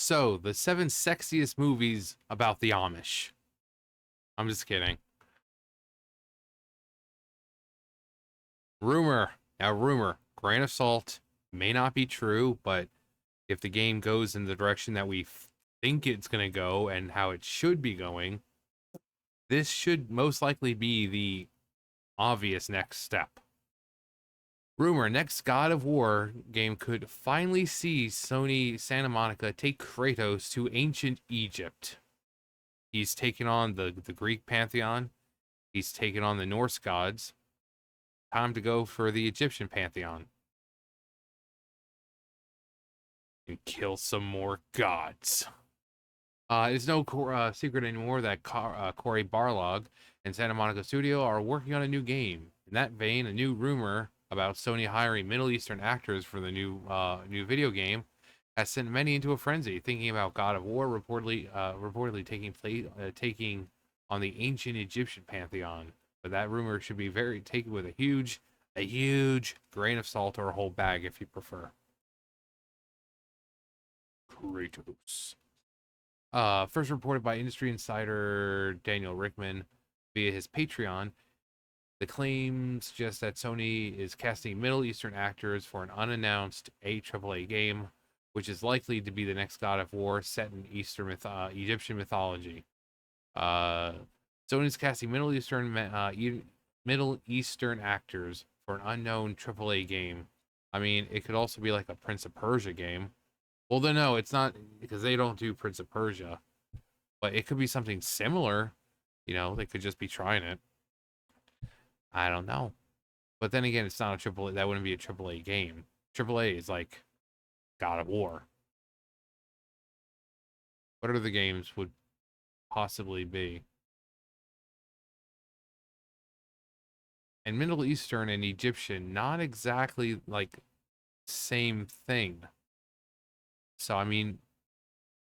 So, the 7 sexiest movies about the Amish. I'm just kidding. Rumor. Now, rumor. Grain of salt. May not be true, but if the game goes in the direction that we think it's going to go and how it should be going, this should most likely be the obvious next step. Rumor, next God of War game could finally see Sony Santa Monica take Kratos to ancient Egypt. He's taken on the Greek pantheon. He's taken on the Norse gods. Time to go for the Egyptian pantheon and kill some more gods. It's no secret anymore that Corey Barlog and Santa Monica Studio are working on a new game. In that vein, a new rumor about Sony hiring Middle Eastern actors for the new video game has sent many into a frenzy, thinking about God of War reportedly taking on the ancient Egyptian pantheon. But that rumor should be taken with a huge grain of salt, or a whole bag if you prefer. Kratos. First reported by industry insider Daniel Rickman via his Patreon. The claim suggests that Sony is casting Middle Eastern actors for an unannounced AAA game, which is likely to be the next God of War set in Egyptian mythology. Sony's casting Middle Eastern actors for an unknown AAA game. I mean, it could also be like a Prince of Persia game. Well, then no, it's not, because they don't do Prince of Persia. But it could be something similar. They could just be trying it. I don't know. But then again, it's not a AAA. That wouldn't be a AAA game. AAA is like God of War. What other games would possibly be? And Middle Eastern and Egyptian, not exactly like same thing. So I mean,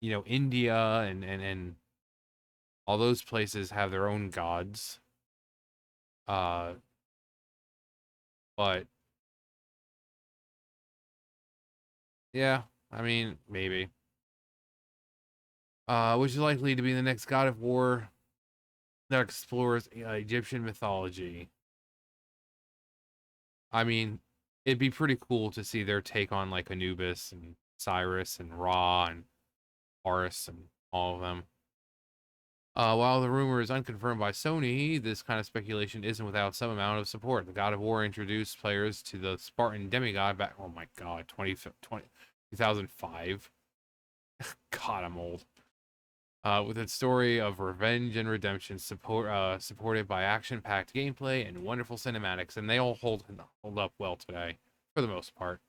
India and all those places have their own gods. Uh, but yeah, I mean, maybe. Which is likely to be the next God of War that explores Egyptian mythology. I mean, it'd be pretty cool to see their take on like Anubis and Cyrus and Ra and Horus and all of them. While the rumor is unconfirmed by Sony, this kind of speculation isn't without some amount of support. The God of War introduced players to the Spartan demigod back, oh my god, 2005. God, I'm old. With its story of revenge and redemption, supported by action-packed gameplay and wonderful cinematics, and they all hold up well today, for the most part.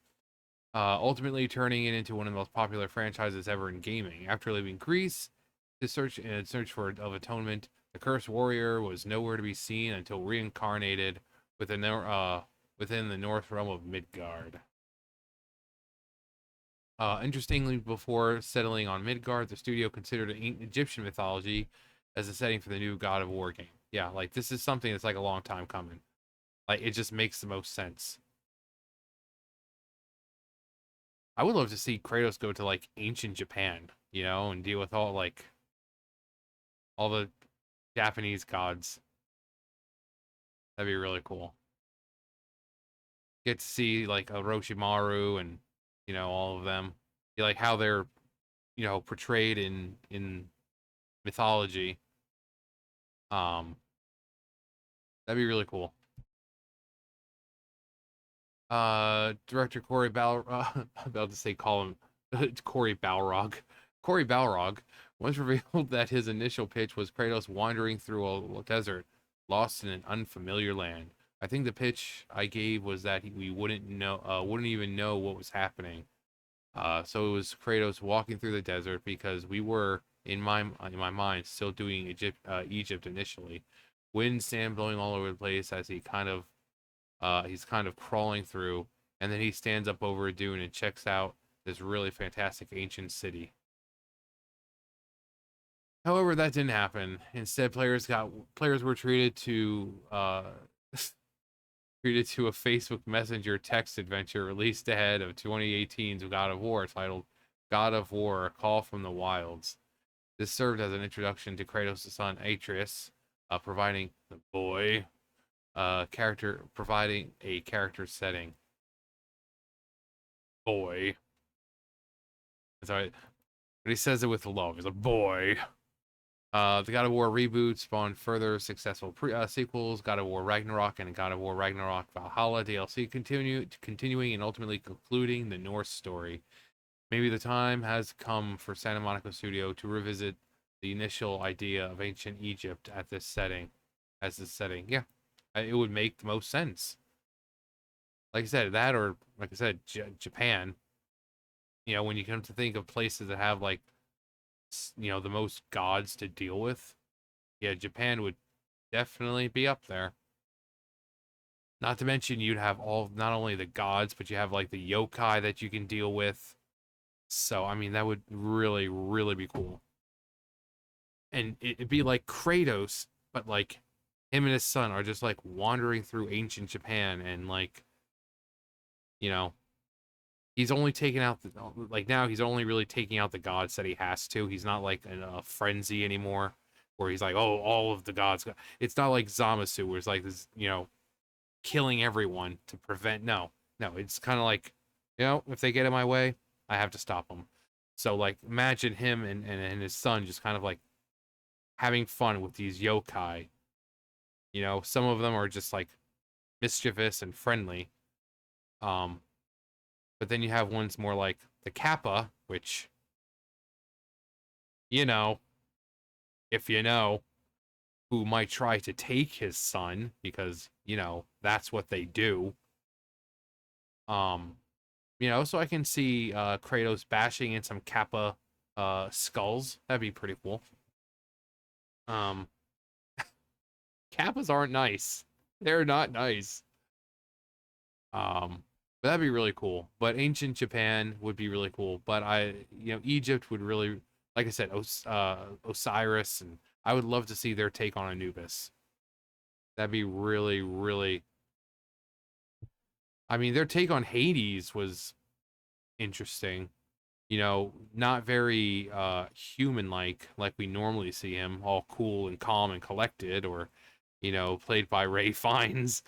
Ultimately turning it into one of the most popular franchises ever in gaming. After leaving Greece, in search of atonement, the cursed warrior was nowhere to be seen until reincarnated within the north realm of Midgard. Interestingly, before settling on Midgard, the studio considered Egyptian mythology as a setting for the new God of War game. Yeah, like this is something that's like a long time coming. Like it just makes the most sense. I would love to see Kratos go to like ancient Japan, and deal with all the Japanese gods. That'd be really cool. Get to see like Orochimaru and all of them. Like how they're portrayed in mythology. Um, that'd be really cool. Director Corey about to say call him Corey Balrog. Corey Balrog once revealed that his initial pitch was Kratos wandering through a desert, lost in an unfamiliar land. I think the pitch I gave was that we wouldn't even know what was happening. So it was Kratos walking through the desert because we were in my mind still doing Egypt initially. Wind, sand blowing all over the place as he's kind of crawling through, and then he stands up over a dune and checks out this really fantastic ancient city. However, that didn't happen. Instead, players were treated to treated to a Facebook Messenger text adventure released ahead of 2018's God of War titled God of War, A Call from the Wilds. This served as an introduction to Kratos' son Atreus, providing the boy providing a character setting. Boy. Sorry, but he says it with love. He's a boy. The God of War reboot spawned further successful sequels, God of War Ragnarok and God of War Ragnarok Valhalla DLC, continuing and ultimately concluding the Norse story. Maybe the time has come for Santa Monica Studio to revisit the initial idea of ancient Egypt at this setting, as this setting. Yeah, it would make the most sense. Like I said, that or like I said, Japan. You know, when you come to think of places that have like, you know, the most gods to deal with, yeah, Japan would definitely be up there. Not to mention you'd have all not only the gods, but you have like the yokai that you can deal with. So I mean that would really, really be cool. And it'd be like Kratos, but like him and his son are just like wandering through ancient Japan and like, you know, he's only taking out the like now he's only really taking out the gods that he has to. He's not like in a frenzy anymore where he's like, oh, all of the gods. It's not like Zamasu where it's like this, you know, killing everyone to prevent. No, no, it's kind of like, you know, if they get in my way, I have to stop them. So like imagine him and his son just kind of like having fun with these yokai. You know, some of them are just like mischievous and friendly. Um, but then you have ones more like the Kappa, which, you know, if you know, who might try to take his son because, you know, that's what they do. Um, you know, so I can see Kratos bashing in some Kappa skulls. That'd be pretty cool. Um, Kappas aren't nice. They're not nice. But that'd be really cool. But ancient Japan would be really cool. But you know, Egypt would really, like I said, Osiris, and I would love to see their take on Anubis. That'd be really, really. I mean, their take on Hades was interesting. You know, not very human like we normally see him, all cool and calm and collected, or, you know, played by Ray Fiennes.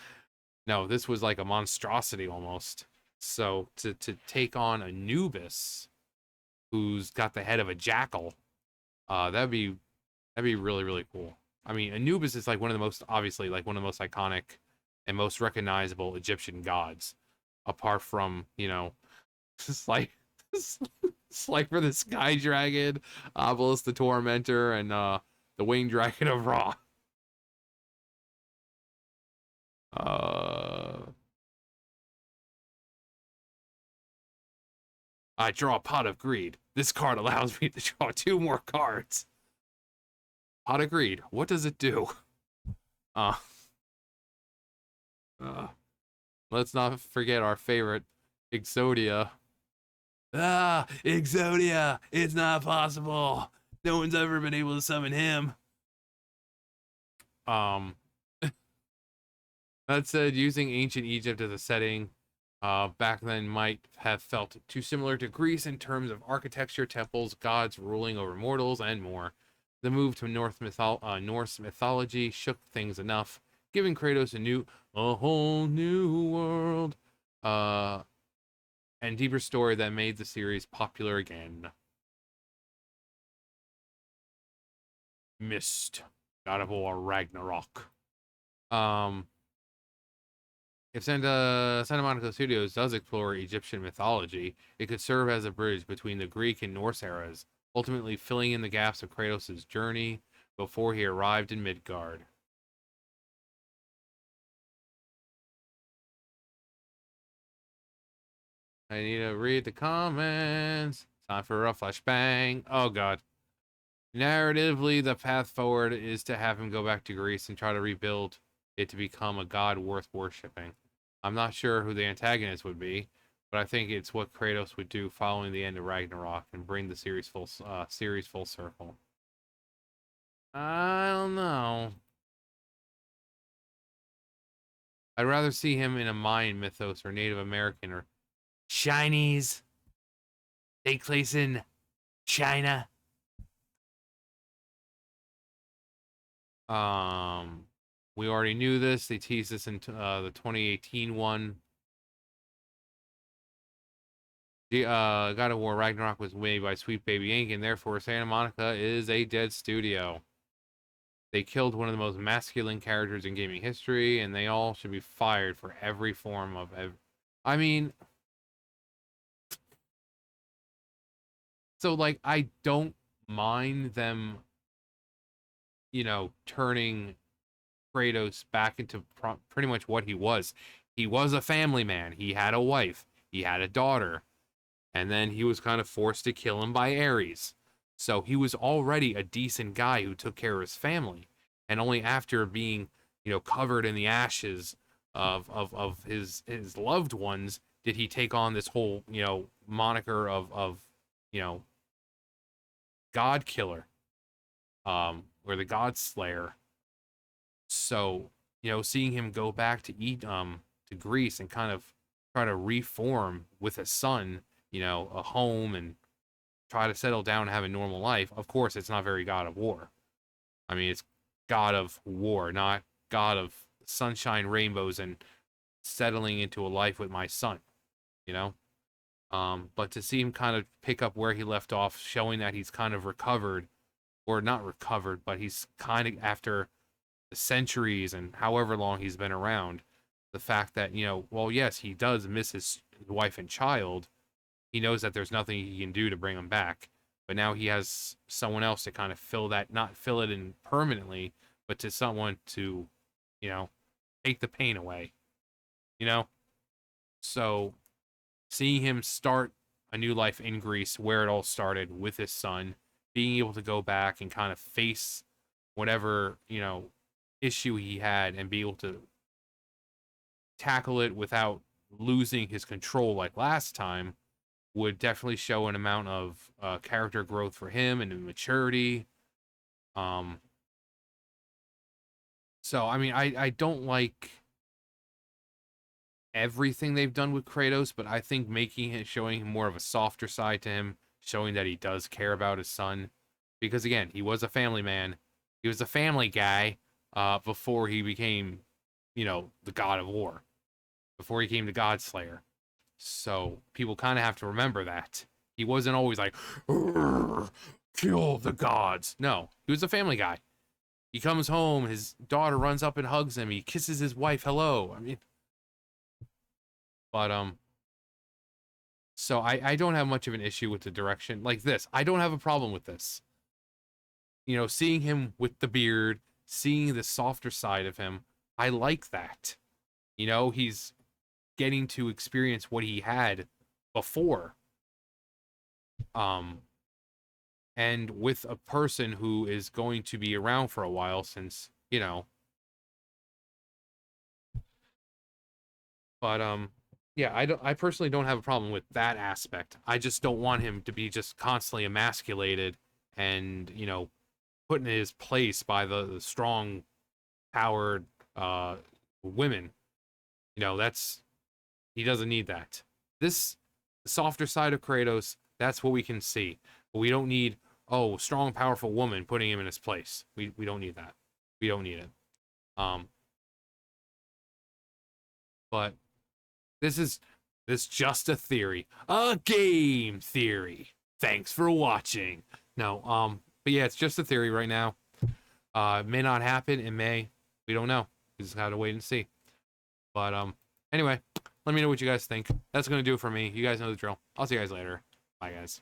No, this was like a monstrosity almost. So to take on Anubis, who's got the head of a jackal, that'd be really, really cool. I mean, Anubis is like one of the most obviously like one of the most iconic and most recognizable Egyptian gods, apart from, you know, just like Slifer the Sky Dragon, Obelisk the Tormentor, and the Winged Dragon of Ra. Uh, I draw a Pot of Greed. This card allows me to draw two more cards. Pot of Greed. What does it do? Uh, uh let's not forget our favorite Exodia. Ah, Exodia! It's not possible. No one's ever been able to summon him. Um, that said, using ancient Egypt as a setting back then might have felt too similar to Greece in terms of architecture, temples, gods ruling over mortals, and more. The move to Norse mythology shook things enough, giving Kratos a whole new world, uh, and deeper story that made the series popular again. Mist, God of War Ragnarok. Um, If Santa Monica Studios does explore Egyptian mythology, it could serve as a bridge between the Greek and Norse eras, ultimately filling in the gaps of Kratos' journey before he arrived in Midgard. I need to read the comments. Time for a flashbang. Oh god. Narratively, the path forward is to have him go back to Greece and try to rebuild it to become a god worth worshipping. I'm not sure who the antagonist would be, but I think it's what Kratos would do following the end of Ragnarok and bring the series full circle. I don't know. I'd rather see him in a Mayan mythos or Native American or Chinese. take place in China. We already knew this. They teased this in the 2018 one. The God of War Ragnarok was made by Sweet Baby Inc., and therefore Santa Monica is a dead studio. They killed one of the most masculine characters in gaming history, and they all should be fired for every form of. I mean, so like I don't mind them, turning Kratos back into pretty much what he was. He was a family man. He had a wife. He had a daughter. And then he was kind of forced to kill him by Ares. So he was already a decent guy who took care of his family. And only after being, covered in the ashes of his loved ones did he take on this whole, moniker of God killer, or the God Slayer. So, seeing him go back to Greece and kind of try to reform with a son, a home, and try to settle down and have a normal life. Of course, it's not very God of War. I mean, it's God of War, not God of sunshine, rainbows, and settling into a life with my son, you know? But to see him kind of pick up where he left off, showing that he's kind of recovered, or not recovered, but he's kind of, after the centuries and however long he's been around, the fact that, well, yes, he does miss his wife and child. He knows that there's nothing he can do to bring him back, but now he has someone else to kind of fill that, not fill it in permanently, but to someone to, you know, take the pain away, you know? So seeing him start a new life in Greece, where it all started with his son, being able to go back and kind of face whatever, issue he had and be able to tackle it without losing his control like last time, would definitely show an amount of character growth for him and maturity. Um, so, I mean, I don't like everything they've done with Kratos, but I think making it, showing him more of a softer side to him, showing that he does care about his son, because again, he was a family man, he was a family guy before he became, the God of War, before he came the God Slayer. So people kind of have to remember that he wasn't always like, kill the gods. No, he was a family guy. He comes home, his daughter runs up and hugs him. He kisses his wife hello. I mean, but so I don't have much of an issue with the direction like this. I don't have a problem with this. Seeing him with the beard, seeing the softer side of him, I like that. He's getting to experience what he had before. And with a person who is going to be around for a while, since, but yeah, I personally don't have a problem with that aspect. I just don't want him to be just constantly emasculated and, put in his place by the strong powered women. That's, he doesn't need that. This softer side of Kratos, that's what we can see. But we don't need, oh, strong, powerful woman putting him in his place. We don't need that. We don't need it. But this just a theory. A game theory. Thanks for watching. No, but yeah, it's just a theory right now. It may not happen, it may. We don't know. We just gotta wait and see. But anyway, let me know what you guys think. That's gonna do it for me. You guys know the drill. I'll see you guys later. Bye guys.